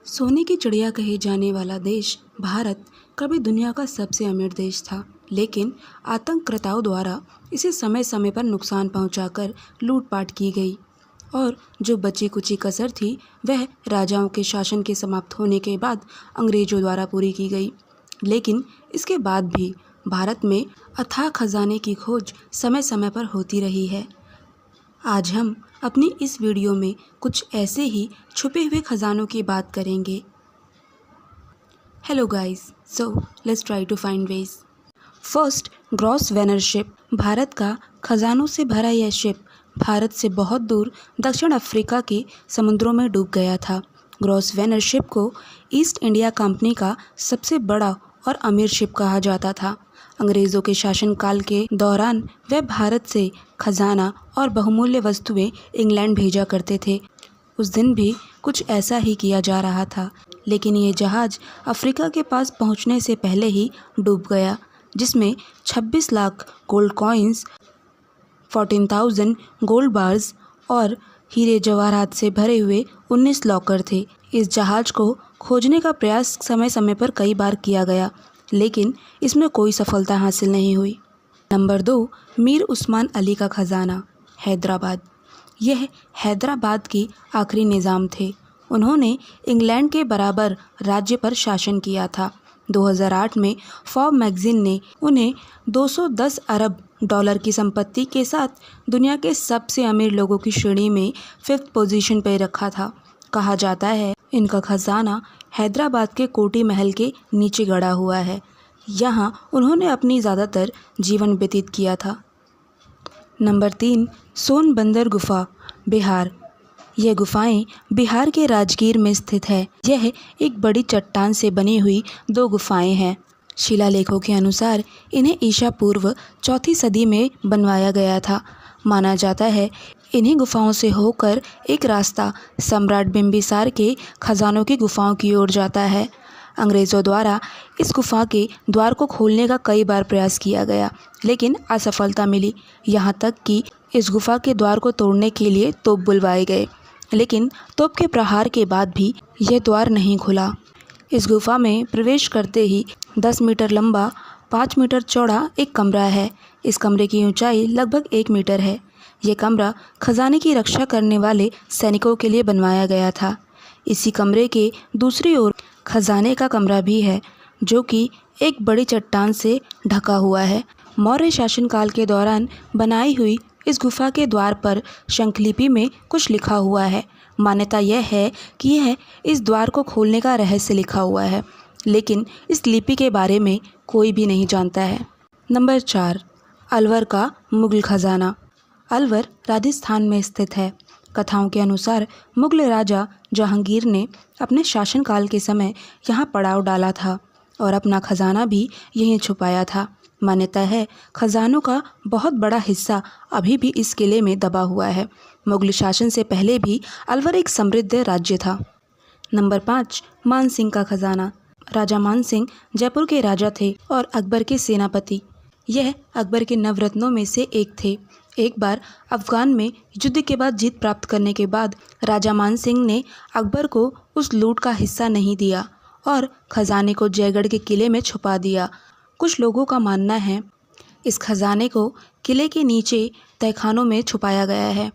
सोने की चिड़िया कहे जाने वाला देश भारत कभी दुनिया का सबसे अमीर देश था, लेकिन आतंककर्ताओं द्वारा इसे समय समय पर नुकसान पहुंचाकर लूटपाट की गई और जो बची कुची कसर थी वह राजाओं के शासन के समाप्त होने के बाद अंग्रेजों द्वारा पूरी की गई। लेकिन इसके बाद भी भारत में अथाह खजाने की खोज समय समय पर होती रही है। आज हम अपनी इस वीडियो में कुछ ऐसे ही छुपे हुए खजानों की बात करेंगे। Hello guys, so let's try to find ways. First, Grosvenor ship. Bharat का खजानों से भरा यह शिप भारत से बहुत दूर दक्षिण अफ्रीका के समुद्रों में डूब गया था। ग्रॉस वेनर शिप को ईस्ट इंडिया कंपनी का सबसे बड़ा और अमीर शिप कहा जाता था। अंग्रेज़ों के शासनकाल के दौरान वह भारत से खजाना और बहुमूल्य वस्तुएं इंग्लैंड भेजा करते थे। उस दिन भी कुछ ऐसा ही किया जा रहा था, लेकिन ये जहाज़ अफ्रीका के पास पहुंचने से पहले ही डूब गया, जिसमें 26 lakh gold coins, 14,000 gold bars और हीरे जवाहरात से भरे हुए 19 लॉकर थे। इस जहाज़ को खोजने का प्रयास समय समय पर कई बार किया गया, लेकिन इसमें कोई सफलता हासिल नहीं हुई। नंबर 2, मीर उस्मान अली का खजाना, हैदराबाद। यह हैदराबाद के आखिरी निज़ाम थे। उन्होंने इंग्लैंड के बराबर राज्य पर शासन किया था। 2008 में फॉर्ब मैगजीन ने उन्हें 210 अरब डॉलर की संपत्ति के साथ दुनिया के सबसे अमीर लोगों की श्रेणी में 5th पोजीशन पर रखा था। कहा जाता है इनका खजाना हैदराबाद के कोटी महल के नीचे गड़ा हुआ है। यहाँ उन्होंने अपनी ज़्यादातर जीवन व्यतीत किया था। नंबर 3, सोनबंदर गुफा, बिहार। यह गुफाएं बिहार के राजगीर में स्थित है। यह एक बड़ी चट्टान से बनी हुई 2 गुफाएं हैं। शिलालेखों के अनुसार इन्हें ईसा पूर्व 4वीं सदी में बनवाया गया था। माना जाता है इन्हीं गुफाओं से होकर एक रास्ता सम्राट बिम्बिसार के खजानों की गुफाओं की ओर जाता है। अंग्रेज़ों द्वारा इस गुफा के द्वार को खोलने का कई बार प्रयास किया गया, लेकिन असफलता मिली। यहाँ तक कि इस गुफा के द्वार को तोड़ने के लिए तोप बुलवाए गए, लेकिन तोप के प्रहार के बाद भी यह द्वार नहीं खुला। इस गुफा में प्रवेश करते ही 10 मीटर लंबा, 5 मीटर चौड़ा एक कमरा है। इस कमरे की ऊंचाई लगभग 1 मीटर है। यह कमरा खजाने की रक्षा करने वाले सैनिकों के लिए बनवाया गया था। इसी कमरे के दूसरी ओर खजाने का कमरा भी है, जो कि एक बड़ी चट्टान से ढका हुआ है। मौर्य शासनकाल के दौरान बनाई हुई इस गुफा के द्वार पर शंखलिपि में कुछ लिखा हुआ है। मान्यता यह है कि यह इस द्वार को खोलने का रहस्य लिखा हुआ है, लेकिन इस लिपि के बारे में कोई भी नहीं जानता है। नंबर 4, अलवर का मुगल खजाना। अलवर राजस्थान में स्थित है। कथाओं के अनुसार मुगल राजा जहांगीर ने अपने शासनकाल के समय यहाँ पड़ाव डाला था और अपना खजाना भी यहीं छुपाया था। मान्यता है खजानों का बहुत बड़ा हिस्सा अभी भी इस किले में दबा हुआ है। मुगल शासन से पहले भी अलवर एक समृद्ध राज्य था। नंबर 5, मानसिंह का खजाना। राजा मानसिंह जयपुर के राजा थे और अकबर के सेनापति। यह अकबर के नवरत्नों में से एक थे। एक बार अफगान में युद्ध के बाद जीत प्राप्त करने के बाद राजा मानसिंह ने अकबर को उस लूट का हिस्सा नहीं दिया और खजाने को जयगढ़ के किले में छुपा दिया। कुछ लोगों का मानना है इस खजाने को किले के नीचे तहखानों में छुपाया गया है।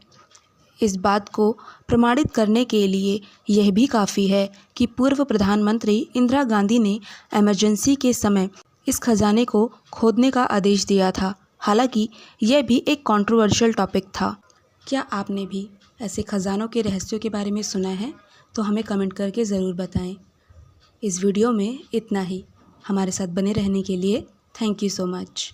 इस बात को प्रमाणित करने के लिए यह भी काफ़ी है कि पूर्व प्रधानमंत्री इंदिरा गांधी ने इमरजेंसी के समय इस खजाने को खोदने का आदेश दिया था। हालांकि यह भी एक कंट्रोवर्शियल टॉपिक था। क्या आपने भी ऐसे खजानों के रहस्यों के बारे में सुना है? तो हमें कमेंट करके ज़रूर बताएं। इस वीडियो में इतना ही। हमारे साथ बने रहने के लिए थैंक यू सो मच।